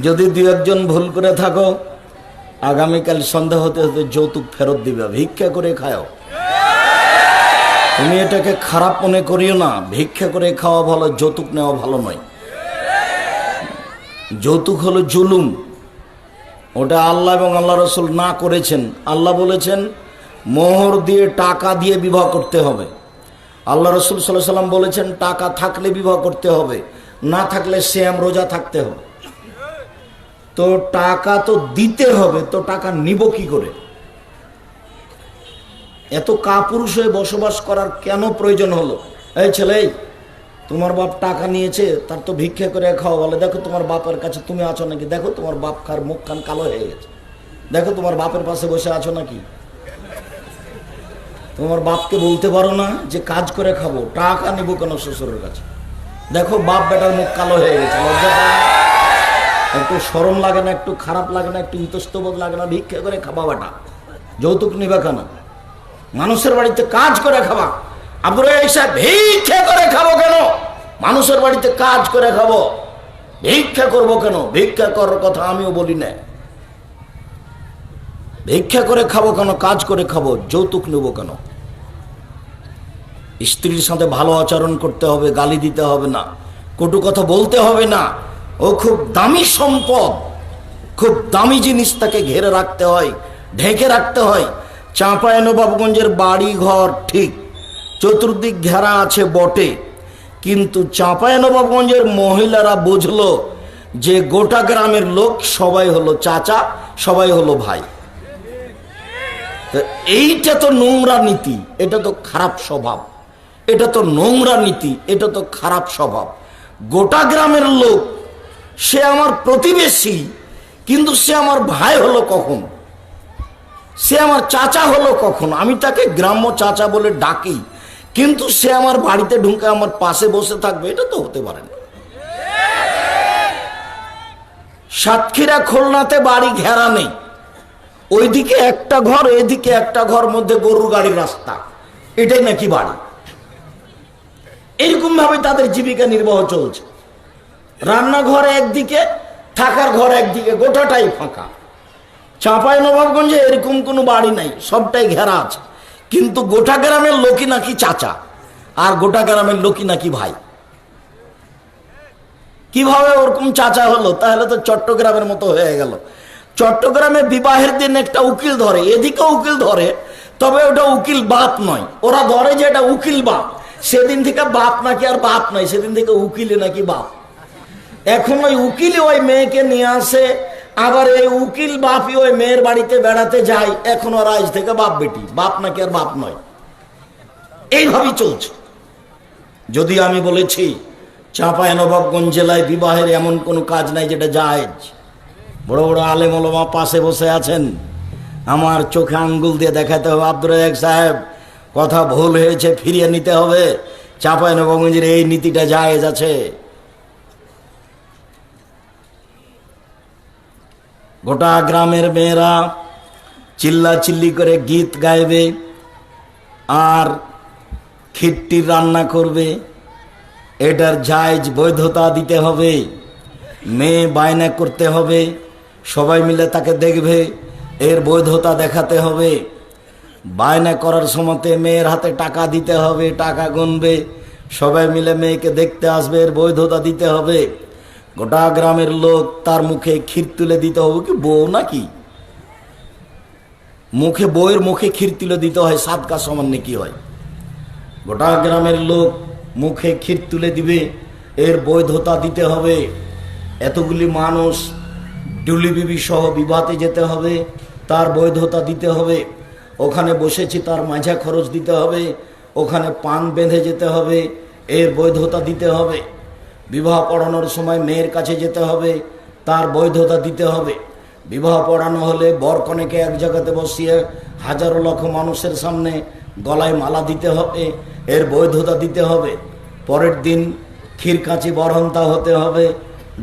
যদি দু একজন ভুল করে থাকো, আগামীকাল সন্ধ্যা হতে হতে যৌতুক ফেরত দিবে, ভিক্ষা করে খাও। তুমি এটাকে খারাপ মনে করিও না, ভিক্ষা করে খাওয়া ভালো, যৌতুক নেওয়া ভালো নয়। যৌতুক হলো জুলুম, ওটা আল্লাহ এবং আল্লাহ রসুল না করেছেন। আল্লাহ বলেছেন মোহর দিয়ে, টাকা দিয়ে বিবাহ করতে হবে। আল্লাহ রসুল সাল্লাল্লাহু আলাইহি ওয়াসাল্লাম বলেছেন টাকা থাকলে বিবাহ করতে হবে, না থাকলে সিয়াম রোজা থাকতে হবে। তো টাকা তো দিতে হবে, তো টাকা নিব কি করে? এত কাপুরুষ হয়ে বসবাস করার কেন প্রয়োজন হলো? এই ছেলে, তোমার বাপ টাকা নিয়েছে, তার তো ভিক্ষা করে খাওয়া। বলে দেখো তোমার বাপের কাছে তুমি আছো নাকি, দেখো তোমার বাপ খার মুখ খান কালো হয়ে গেছে, দেখো তোমার বাপের পাশে বসে আছো নাকি। তোমার বাপকে বলতে পারো না যে কাজ করে খাবো, টাকা নিব কেন শ্বশুরের কাছে? দেখো বাপ বেটার মুখ কালো হয়ে গেছে, লজ্জা পায় না? একটু শরম লাগে না? একটু খারাপ লাগে না? একটু ইতস্তবোধ লাগে না? ভিক্ষা করে খাবা বেটা, যৌতুক নিবা কেন? মানুষের বাড়িতে কাজ করে খাবা। আব্দুর রাজ্জাক সাহেব, ভিক্ষা করে খাবো কেন? মানুষের বাড়িতে কাজ করে খাবো, ভিক্ষা করবো কেন? ভিক্ষা করার কথা আমিও বলি না। ভিক্ষা করে খাবো কেন? কাজ করে খাবো, যৌতুক নেবো কেন? স্ত্রীর সাথে ভালো আচরণ করতে হবে, গালি দিতে হবে না, কটু কথা বলতে হবে না। ও খুব দামি সম্পদ, খুব দামি জিনিস, তাকে ঘেরে রাখতে হয়, ঢেকে রাখতে হয়। চাঁপাইনবাবগঞ্জের বাড়ি ঘর ঠিক চতুর্দিক ঘেরা আছে বটে, কিন্তু চাঁপাইনবাবগঞ্জের মহিলারা বুঝলো যে গোটা গ্রামের লোক সবাই হলো চাচা, সবাই হলো ভাই। এইটা তো নোংরা নীতি, এটা তো খারাপ স্বভাব, এটা তো নোংরা নীতি, এটা তো খারাপ স্বভাব। গোটা গ্রামের লোক, সে আমার প্রতিবেশী, কিন্তু সে আমার ভাই হলো কখন? সে আমার চাচা হলো কখন? আমি তাকে গ্রাম্য চাচা বলে ডাকি, কিন্তু সে আমার বাড়িতে ঢুকে আমার পাশে বসে থাকবে, এটা তো হতে পারে না। সাতক্ষীরা খুলনাতে বাড়ি ঘেরা নেই, ওইদিকে একটা ঘর, এদিকে একটা ঘর, মধ্যে গরুর গাড়ির রাস্তা, এটাই নাকি বাড়ি। এরকম ভাবে তাদের জীবিকা নির্বাহ চলছে। রান্নাঘর একদিকে, থাকার ঘর একদিকে, গোটাটাই ফাঁকা। চাঁপাইনবাবগঞ্জে এরকম কোনো বাড়ি নাই, সবটাই ঘেরা আছে, কিন্তু গোটা গ্রামের লোকই নাকি চাচা, আর গোটা গ্রামের লোকই নাকি ভাই। কিভাবে ওরকম চাচা হলো? তাহলে তো চট্টগ্রামের মতো হয়ে গেল। চট্টগ্রামে বিবাহের দিন একটা উকিল ধরে, এদিকে উকিল ধরে, তবে ওটা উকিল বাপ নয়, ওরা ধরে যে এটা উকিল বাপ। সেদিন থেকে বাপ নাকি আর বাপ নয়, সেদিন থেকে উকিলে নাকি বাপ। এখন ওই উকিলে ওই মেয়েকে নিয়ে আসে, আবার এই উকিল বাপই ওই মেয়ের বাড়িতে বেড়াতে যায়। এখন ওরা আজ থেকে বাপ বেটি, বাপ নাকি আর বাপ নয়, এইভাবেই চলছে। যদি আমি বলেছি চাঁপাইনবাবগঞ্জ জেলায় বিবাহের এমন কোনো কাজ নাই যেটা জায়েজ। বড় বড় আলেম ওলামা পাশে বসে আছেন, আমার চোখে আঙ্গুল দিয়ে দেখাতে হবে আব্দুর রাজ্জাক সাহেব কথা ভুল হয়েছে, ফিরিয়ে নিতে হবে। চাঁপাইনবাবগঞ্জের এই নীতিটা জায়েজ আছে। গোটা গ্রামের মেয়েরা চিল্লা চিল্লি করে গীত গাইবে আর খিট্টির রান্না করবে, এটার জায়েজ বৈধতা দিতে হবে। মেয়ে বায়না করতে হবে, সবাই মিলে তাকে দেখবে, এর বৈধতা দেখাতে হবে। বায়না করার সময়তে মেয়ের হাতে টাকা দিতে হবে, টাকা গুনবে, সবাই মিলে মেয়েকে দেখতে আসবে, এর বৈধতা দিতে হবে। গোটা গ্রামের লোক তার মুখে ক্ষীর তুলে দিতে হবে। কি বউ নাকি? মুখে, বউয়ের মুখে ক্ষীর তুলে দিতে হয়, সাদকা সমান নাকি হয়। গোটা গ্রামের লোক মুখে ক্ষীর তুলে দিবে, এর বৈধতা দিতে হবে। এতগুলি মানুষ ডুলি বিবি সহ বিবাহতে যেতে হবে, তার বৈধতা দিতে হবে। ওখানে বসেছি, তার মাঝা খরচ দিতে হবে, ওখানে পান বেঁধে যেতে হবে, এর বৈধতা দিতে হবে। বিবাহ পড়ানোর সময় মেয়ের কাছে যেতে হবে, তার বৈধতা দিতে হবে। বিবাহ পড়ানো হলে বর কনেকে এক জায়গাতে বসিয়ে হাজারো লক্ষ মানুষের সামনে গলায় মালা দিতে হবে, এর বৈধতা দিতে হবে। পরের দিন ক্ষীরকাঁচি বরহন্তা হতে হবে,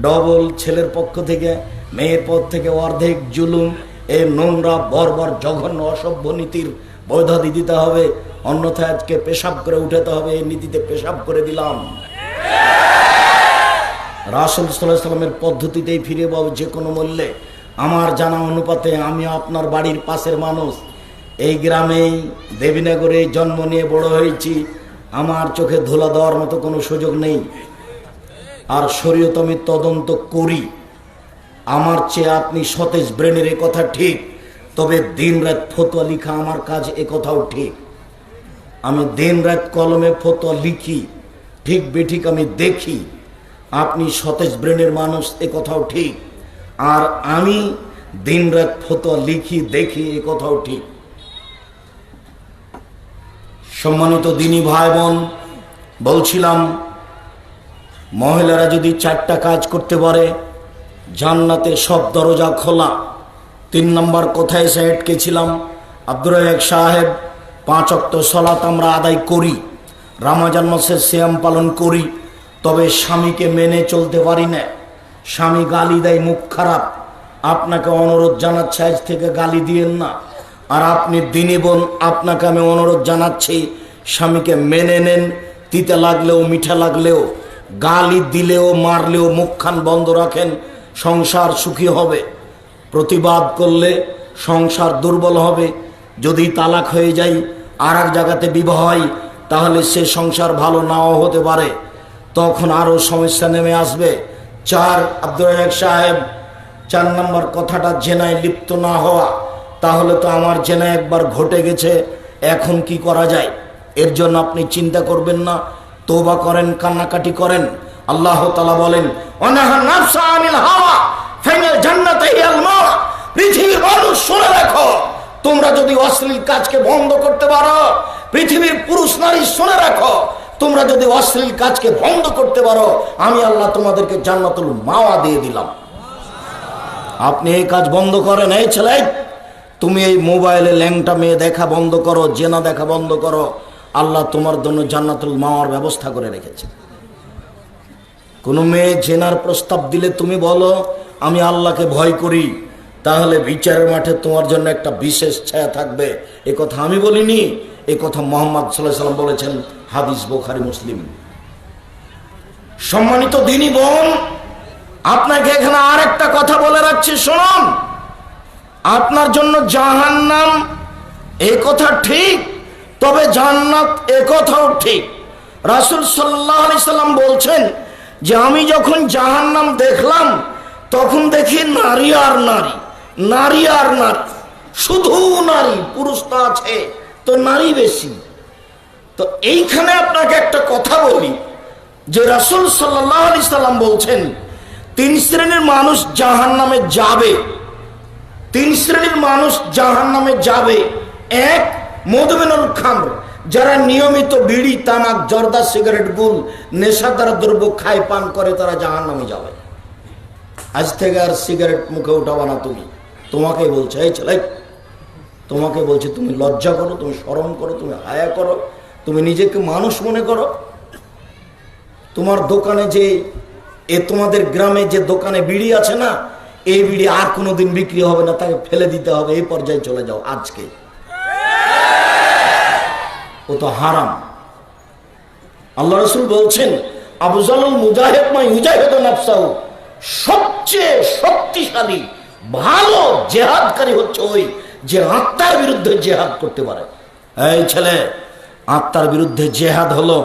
ডবল ছেলের পক্ষ থেকে, মেয়ের পক্ষ থেকে অর্ধেক জুলুম, এই নোংরা বর্বর জঘন্য অসভ্য নীতির বৈধতা দিতে হবে। অন্যথায় আজকে পেশাব করে উঠাতে হবে, এই নীতিতে পেশাব করে দিলাম। রাসূল সাল্লাল্লাহু আলাইহি সাল্লামের পদ্ধতিতেই ফিরে পাবো যে কোনো মূল্যে। আমার জানা অনুপাতে আমি আপনার বাড়ির পাশের মানুষ, এই গ্রামেই দেবীনগরে জন্ম নিয়ে বড় হয়েছি, আমার চোখে ধুলা দেওয়ার মতো কোনো সুযোগ নেই। আর শরীয়ত আমি তদন্ত করি, আমার চেয়ে আপনি সতেজ ব্রেনের এ কথা ঠিক, তবে দিন রাত ফতোয়া লিখা আমার কাজ, এ কথাও ঠিক। আমি দিন রাত কলমে ফতোয়া লিখি, ঠিক বেঠিক আমি দেখি। আপনি সতেজ ব্রেনের মানুষ, এ কথাও ঠিক। আর আমি দিন রাত ফতোয়া লিখি, দেখি, এ কথাও ঠিক। সম্মানিত দিনী ভাই বোন, বলছিলাম মহিলারা যদি 4টা কাজ করতে পারে, জান্নাতের সব দরজা খোলা। 3 নম্বর কোথায় এসে আটকেছিলাম? আব্দুর রাজ্জাক সাহেব, 5 ওয়াক্ত সালাত আমরা আদায় করি, রমজান মাসে সিয়াম পালন করি, তবে স্বামীকে মেনে চলতে পারি না। স্বামী গালি দেয়, মুখ খারাপ। আপনাকে অনুরোধ জানাচ্ছি, আজ থেকে গালি দিয়েন না। আর আপনি দিনী বোন, আপনাকে আমি অনুরোধ জানাচ্ছি, স্বামীকে মেনে নেন। তিতে লাগলেও মিঠা লাগলেও, গালি দিলেও মারলেও মুখখান বন্ধ রাখেন, সংসার সুখী হবে। প্রতিবাদ করলে সংসার দুর্বল হবে। যদি তালাক হয়ে যায়, আর এক জায়গাতে বিবাহ হয়, তাহলে সে সংসার ভালো নাও হতে পারে, তখন আরও সমস্যা নেমে আসবে। 4 আব্দুর রাজ্জাক সাহেব, 4 নম্বর কথাটা জেনায় লিপ্ত না হওয়া। তাহলে তো আমার জেনা একবার ঘটে গেছে, এখন কি করা যায়? এর জন্য আপনি চিন্তা করবেন না, তওবা করেন, কান্নাকাটি করেন। আল্লাহ তাআলা বলেন, ওয়ানাহা নাফসা আনিল হাওয়া ফাইনাল জান্নাতু হিয়াল মাওয়া। পৃথিবীর মানুষ শুনে রাখো, তোমরা যদি অশ্লীল কাজকে বন্ধ করতে পারো, পৃথিবীর পুরুষ নারী শুনে রাখো, তোমরা যদি অশ্লীল কাজকে বন্ধ করতে পারো, আমি আল্লাহ তোমাদেরকে জান্নাতুল মাওয়া দিয়ে দিলাম। আপনি এই কাজ বন্ধ করেন। এই ছেলে, তুমি এই মোবাইলে ল্যাংটা মেয়ে দেখা বন্ধ করো, জেনা দেখা বন্ধ করো, আল্লাহ তোমার জন্য জান্নাতুল মাওয়ার ব্যবস্থা করে রেখেছে। কোনো মেয়ে জেনার প্রস্তাব দিলে তুমি বলো আমি আল্লাহকে ভয় করি, তাহলে বিচারের মাঠে তোমার জন্য একটা বিশেষ ছায়া থাকবে। এ কথা আমি বলিনি, এ কথা মুহাম্মদ সাল্লাল্লাহু আলাইহি ওয়াসাল্লাম বলেছেন, হাদিস বুখারী মুসলিম। সম্মানিত দিনী বোন, আপনাকে এখানে আরেকটা কথা বলে রাখছি, শুনুন। আপনার জন্য জাহান্নাম, এ কথা ঠিক, তবে জান্নাত, এ কথাও ঠিক। রাসূল সাল্লাল্লাহু আলাইহি সাল্লাম বলছেন যে আমি যখন জাহান্নাম দেখলাম, তখন দেখি নারী আর নারী, নারী আর নারী, শুধু নারী। পুরুষ তো আছে, তো নারী বেশি। তো এইখানে আপনাকে একটা কথা বলি, যে রাসূল সাল্লাল্লাহু আলাইহি সাল্লাম বলছেন 3 শ্রেণীর মানুষ জাহান্নামে যাবে। 3 শ্রেণীর মানুষ জাহান্নামে যাবে। 1, মদমিনুল খামর, যারা নিয়মিত বিড়ি, তামাক, জর্দা, সিগারেট, গুল, নেশাদার দ্রব্য খায়, পান করে, তারা জাহান্নামে যাবে। আজ থেকে আর সিগারেট মুখে উঠাবা না তুমি। তোমাকে বলছে, এই ছেলে, তোমাকে বলছে, তুমি লজ্জা করো, তুমি শরম করো, তুমি হায়া করো, তুমি নিজেকে মানুষ মনে করো। তোমার দোকানে যে, তোমাদের গ্রামে যে দোকানে বিড়ি আছে না, এই বিড়ি আর কোনোদিন বিক্রি হবে না, তাকে ফেলে দিতে হবে, এই পর্যায়ে চলে যাও আজকে। ও তো হারাম। আল্লাহ রাসূল বলছেন, আফজালুল মুজাহিদ মা ইউজাহিদু নাফসাহু, সবচেয়ে শক্তিশালী ভালো জিহাদকারী হচ্ছে ওই যে আত্মার বিরুদ্ধে জিহাদ করতে পারে। এই ছেলে, আত্মার বিরুদ্ধে জিহাদ হলো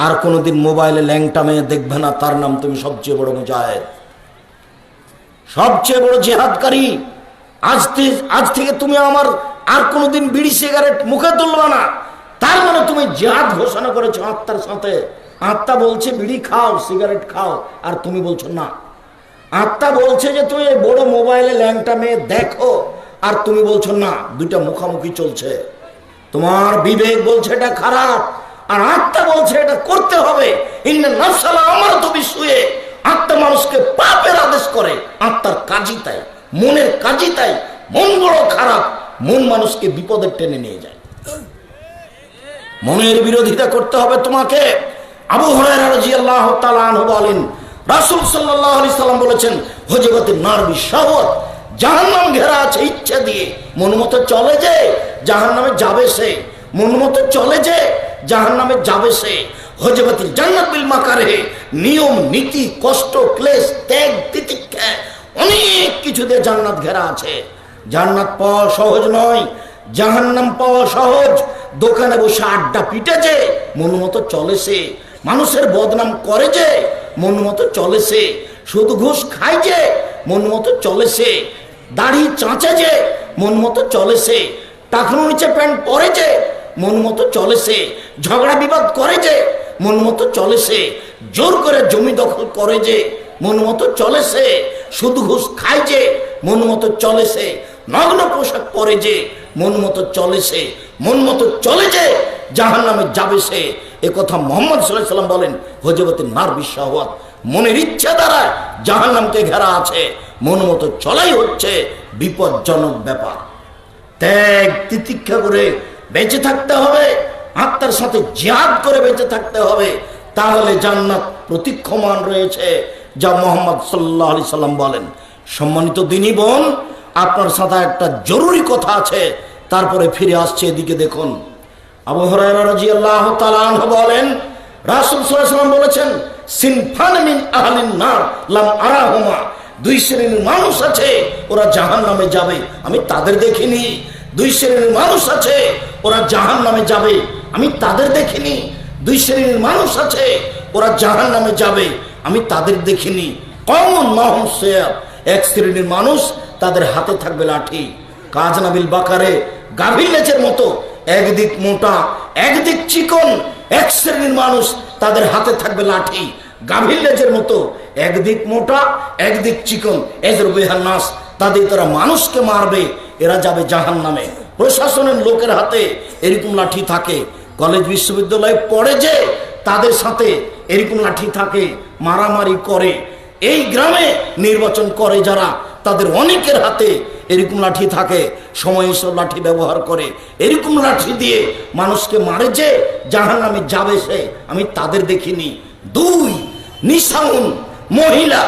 আর কোনোদিন মোবাইলে ল্যাংটা মেয়ে দেখবে না, তার নাম তুমি সবচেয়ে বড় মুজাহিদ, সবচেয়ে বড় জিহাদকারী। আজ থেকে তুমি আমার আর কোনোদিন বিড়ি সিগারেট মুখে তুলবা না, তার মানে তুমি জিহাদ ঘোষণা করেছো আত্মার সাথে। আত্মা বলছে বিড়ি খাও, সিগারেট খাও, আর তুমি বলছো না। আত্মা বলছে যে তুমি এই বড় মোবাইলে ল্যাংটা মেয়ে দেখো, আর তুমি বলছো না। দুইটা মুখামুখি চলছে। তোমার বিবেক বলছে এটা খারাপ, আর আত্মা বলছে এটা করতে হবে। ইন্না নাফসালা আমারাতু বিসুয়ে, আত্মা মানুষকে পাপের আদেশ করে। আত্মার কাজই তাই, মনের কাজই তাই। মন বড় খারাপ, মন মানুষকে বিপদে টেনে নিয়ে যায়। মনের বিরোধিতা করতে হবে তোমাকে। আবু হুরায়রা রাদিয়াল্লাহু তাআলা আনহু বলেন, রাসূল সাল্লাল্লাহু আলাইহি সাল্লাম বলেছেন, হুজবাতুন নার বিশাওয়াত, জাহান্নাম ঘেরা আছে ইচ্ছা দিয়ে। মন মতো চলে যে জাহান্নামে যাবে সে, মন মতো চলে যে জাহান্নামে যাবে সে। হুজবাতুল জান্নাত বিল মাকারিহ, নিয়ম নীতি কষ্ট ক্লেশ ত্যাগ তিতিক্ষা অনেক কিছু দিয়ে জান্নাত ঘেরা আছে। জান্নাত পাওয়া সহজ নয়, জাহান্নাম পাওয়া সহজ। দোকানে বসে আড্ডা পিটে যে মন মতো চলে সে, মানুষের বদনাম করে যে মন মতো চলে সে, সুদ ঘুষ খায় যে মন মতো চলে সে, দাড়ি চাঁচে যে মন মতো চলে সে, টাকনো নিচে প্যান্ট পরে যে মন মতো চলে সে, ঝগড়া বিবাদ করে যে মন মতো চলে সে, জোর করে জমি দখল করে যে মন মতো চলে সে, সুদ ঘুষ খায় যে মন মতো চলে সে, নগ্ন পোশাক পরে যে মন মতো চলে সে, মন মতো চলে যে জাহান্নামে যাবে সে। এ কথা মুহাম্মদ সাল্লাল্লাহু আলাইহি ওয়াসাল্লাম বলেন, হুজবাতুন নার বিশাওয়াত, মনের ইচ্ছা দ্বারা জাহান্নামকে ঘেরা আছে। মন মতো চলাই হচ্ছে বিপজ্জনক ব্যাপার। ত্যাগ তিতিক্ষা করে বেঁচে থাকতে হবে, আত্মার সাথে জিহাদ করে বেঁচে থাকতে হবে, তাহলে জান্নাত প্রতীক্ষমান রয়েছে, যা মুহাম্মদ সাল্লাল্লাহু আলাইহি সাল্লাম বলেন। সম্মানিত দিনী বোন, আপনার সাথে একটা জরুরি কথা আছে, তারপরে ফিরে আসছে এদিকে দেখুন। আবু হুরায়রা রাদিয়াল্লাহু তাআলা আনহু বলেন, রাসূল সাল্লাল্লাহু আলাইহি ওয়াসাল্লাম বলেছেন, সিনফান মিন আহলিন নার লাম আরাহুমা, দুই শ্রেণীর মানুষ আছে ওরা জাহান্নামে যাবে, আমি তাদের দেখিনি। দুই শ্রেণীর মানুষ আছে ওরা জাহান্নামে যাবে, আমি তাদের দেখিনি। দুই শ্রেণীর মানুষ আছে ওরা জাহান্নামে যাবে, আমি তাদের দেখিনি। কওমুন মাহুম সিয়াব, এক শ্রেণীর মানুষ তাদের হাতে থাকবে লাঠি, কাজনাবিল বাকারে, গাভীর লেজের মতো, একদিক মোটা একদিক চিকন। এক শ্রেণীর মানুষ তাদের হাতে থাকবে লাঠি, গাভীর লেজের মতো, একদিক মোটা একদিক চিকন। এজরুবিহান নাস, তাদের তারা মানুষকে মারবে, এরা যাবে জাহান্নামে। প্রশাসনের লোকের হাতে এরকম লাঠি থাকে, কলেজ বিশ্ববিদ্যালয়ে পড়ে যে তাদের সাথে এরকম লাঠি থাকে, মারামারি করে। এই গ্রামে নির্বাচন করে যারা, তাদের অনেকের হাতে এরকম লাঠি থাকে, সময় এসব লাঠি ব্যবহার করে, এরকম লাঠি দিয়ে মানুষকে মারে যে জাহান্নামে যাবে সে, আমি তাদের দেখিনি। দুই, নিসাউন, মহিলা,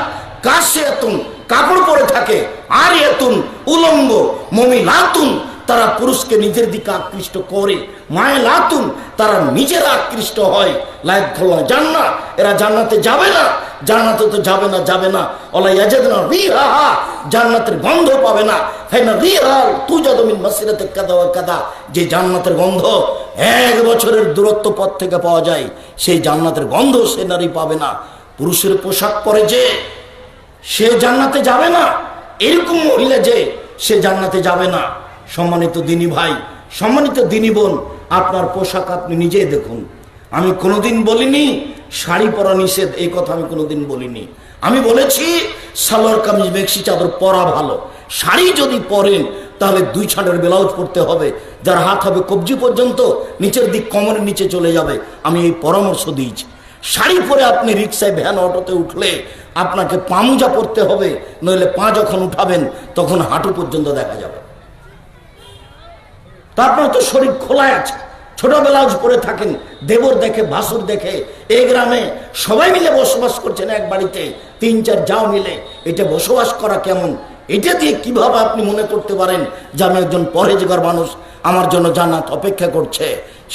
কাশিয়াতুন, কাপড় পরে থাকে, আর এতুন, উলঙ্গ, মমিলাতুন, তারা পুরুষকে নিজের দিকে আকৃষ্ট করে, মায়লাতুন, তারা নিজেরা আকৃষ্ট হয়। লায়াদখুলুল জান্নাহ, এরা জান্নাতে যাবে না, জান্নাতে তো যাবে না, যাবে না। ওয়ালা ইয়াজিদুনা রিহাহা, জান্নাতের গন্ধ পাবে না। ফাইনা রিহাল তুজাদু মিন মাসিরাতি কাদা ওয়া কাদা, যে জান্নাতের গন্ধ 1 বছরের দূরত্ব পথ থেকে পাওয়া যায়, সেই জান্নাতের গন্ধ সে নারী পাবে না। পুরুষের পোশাক পরে যে সে জান্নাতে যাবে না, এরকম মহিলা যে সে জান্নাতে যাবে না। সম্মানিত দিনী ভাই, সম্মানিত দিনী বোন, আপনার পোশাক আপনি নিজেই দেখুন। আমি কোনোদিন বলিনি শাড়ি পরা নিষেধ, এই কথা আমি কোনোদিন বলিনি। আমি বলেছি সালোয়ার কামিজ মেক্সি চাদর পরা ভালো। শাড়ি যদি পরেন তাহলে 2 ছাড়ের ব্লাউজ পরতে হবে, যার হাত হবে কবজি পর্যন্ত, নিচের দিক কোমরের নিচে চলে যাবে। আমি এই পরামর্শ দিয়েছি। শাড়ি পরে আপনি রিক্সায় ভ্যান অটোতে উঠলে আপনাকে পামুজা পরতে হবে, নইলে পা যখন উঠাবেন তখন হাঁটু পর্যন্ত দেখা যাবে। তা আপনার তো শরীর খোলা আছে, ছোট ব্লাউজ পরে থাকেন, দেবর দেখে ভাসুর দেখে। এই গ্রামে সবাই মিলে বসবাস করছেন এক বাড়িতে, 3-4 যাও মিলে। এটা বসবাস করা কেমন? এটা দিয়ে কিভাবে আপনি মনে করতে পারেন যে আমি একজন পরহেজগার মানুষ, আমার জন্য জান্নাত অপেক্ষা করছে?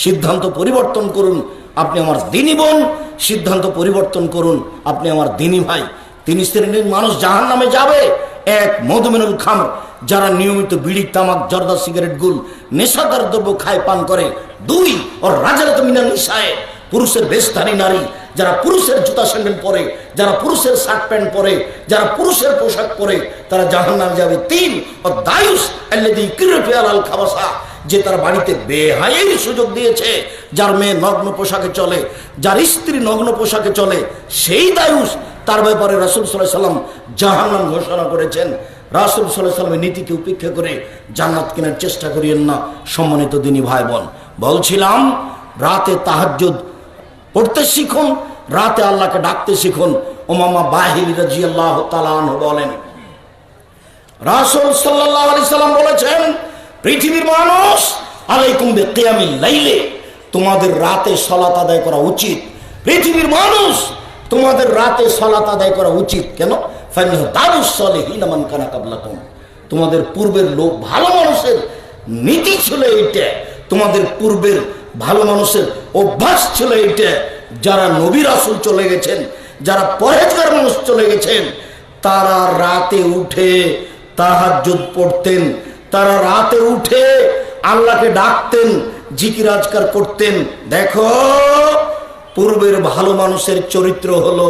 সিদ্ধান্ত পরিবর্তন করুন, আপনি আমার দিনী বোন। সিদ্ধান্ত পরিবর্তন করুন, আপনি আমার দিনী ভাই। 3 শ্রেণীর মানুষ জাহান্নামে যাবে। 1, মধুমিনুল খামর, যারা নিয়মিত বিড়ি তামাক জর্দা সিগারেট গুল নেশাদার দ্রব্য খায় পান করে। 2, ওর রাজারাত মিনাল নিসায়ে, পুরুষের বেশধারী নারী, যারা পুরুষের জুতা স্যান্ডেল পরে, যারা পুরুষের শার্ট প্যান্ট পরে, যারা পুরুষের পোশাক পরে, তারা জাহান্নামে যাবে। 3, ও দায়ুস আল্লাযী ইকরাফি আলাল খাবাসা, যে তার বাড়িতে বেহায়ার সুযোগ দিয়েছে, যার মেয়ে নগ্ন পোশাকে চলে, যার স্ত্রী নগ্ন পোশাকে চলে, সেই দায়ুস। তার ব্যাপারে রাসূল সাল্লাল্লাহু আলাইহি ওয়াসাল্লাম জাহান্নাম ঘোষণা করেছেন। রাসূল সাল্লাল্লাহু আলাইহি ওয়াসাল্লামের নীতিকে উপেক্ষা করে জান্নাত কেনার চেষ্টা করিয়েন না। সম্মানিত দিনী ভাই বোন, বলছিলাম রাতে তাহাজ্জুদ পড়তে শিখুন, রাতে আল্লাহকে ডাকতে শিখুন। উমামা বাহিলী রাদিয়াল্লাহু তাআলা আনহু বলেন, রাসূল সাল্লাল্লাহু আলাইহি সাল্লাম বলেছেন, পৃথিবীর মানুষ আলাইকুম বিকিয়ামিল লাইলে, তোমাদের রাতে সালাত আদায় করা উচিত। পৃথিবীর মানুষ তোমাদের রাতে সালাত আদায় করা উচিত। কেন? ফাইনাহু দারুস সালিহিন মান কানা ক্বাবলাকুম, তোমাদের পূর্বের লোক ভালো মানুষের নীতি ছিল এইটা, তোমাদের পূর্বের ভালো মানুষের অভ্যাস ছিল এইটা। যারা নবী রাসূল চলে গেছেন, যারা পরহেজগার মানুষ চলে গেছেন, তারা রাতে উঠে তাহাজ্জুদ পড়তেন, তারা রাতে উঠে আল্লাহকে ডাকতেন, জিকির আজকার করতেন। দেখো পূর্বের ভালো মানুষের চরিত্র হলো